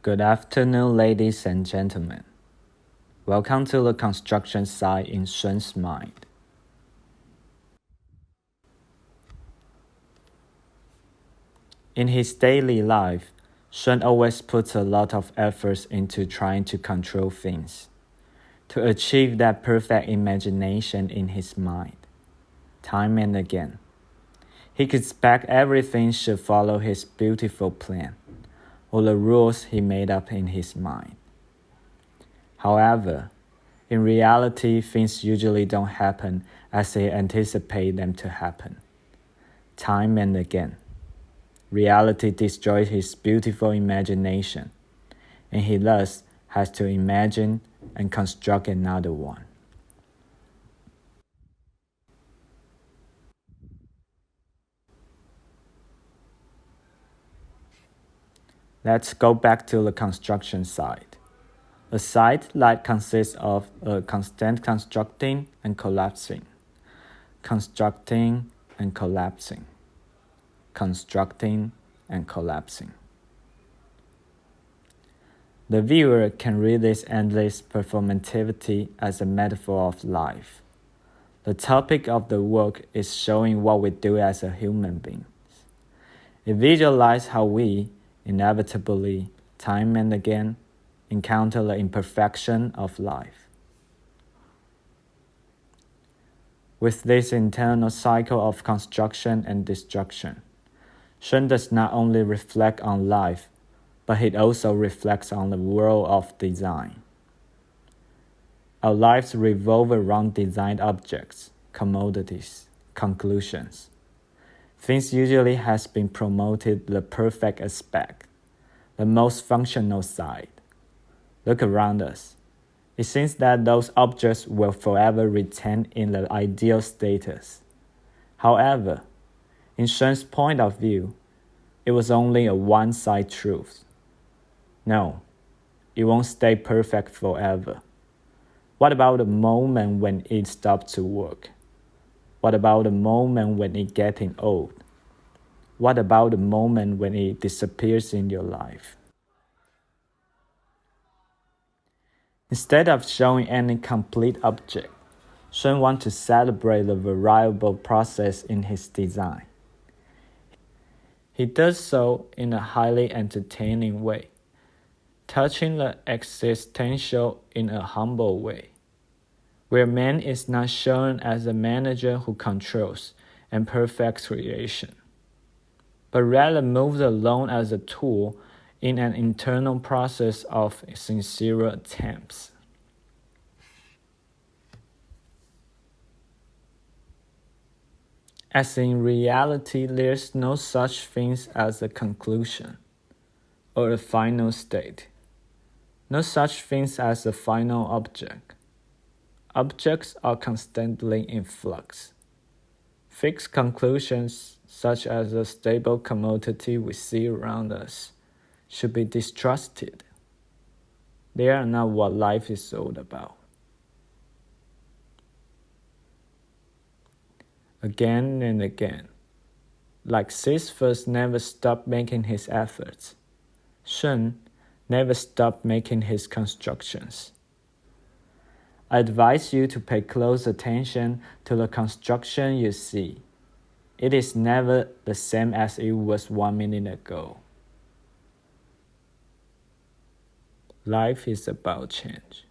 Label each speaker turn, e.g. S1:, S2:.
S1: Good afternoon, ladies and gentlemen. Welcome to the construction site in Shun's mind. In his daily life, Shun always puts a lot of efforts into trying to control things, to achieve that perfect imagination in his mind, time and again. He could expect everything should follow his beautiful plan, or the rules he made up in his mind. However, in reality, things usually don't happen as he anticipates them to happen. Time and again, reality destroys his beautiful imagination, and he thus has to imagine and construct another one. Let's go back to the construction site. A site that consists of a constant constructing and collapsing, constructing and collapsing, constructing and collapsing. The viewer can read this endless performativity as a metaphor of life. The topic of the work is showing what we do as a human being. It visualizes how we, inevitably, time and again, encounter the imperfection of life. With this internal cycle of construction and destruction, Shun does not only reflect on life, but it also reflects on the world of design. Our lives revolve around designed objects, commodities, conclusions. Things usually has been promoted the perfect aspect, the most functional side. Look around us. It seems that those objects will forever retain in the ideal status. However, in Shun's point of view, it was only a one-side truth. No, it won't stay perfect forever. What about the moment when it stops to work? What about the moment when it's getting old? What about the moment when it disappears in your life? Instead of showing any complete object, Shun wants to celebrate the variable process in his design. He does so in a highly entertaining way, touching the existential in a humble way, where man is not shown as a manager who controls and perfects creation, but rather moves alone as a tool in an internal process of sincere attempts. As in reality, there's no such thing as a conclusion or a final state. No such thing as a final object. Objects are constantly in flux. Fixed conclusions, such as the stable commodity we see around us, should be distrusted. They are not what life is all about. Again and again, like Sisyphus never stopped making his efforts, Shun never stopped making his constructions. I advise you to pay close attention to the construction you see. It is never the same as it was 1 minute ago. Life is about change.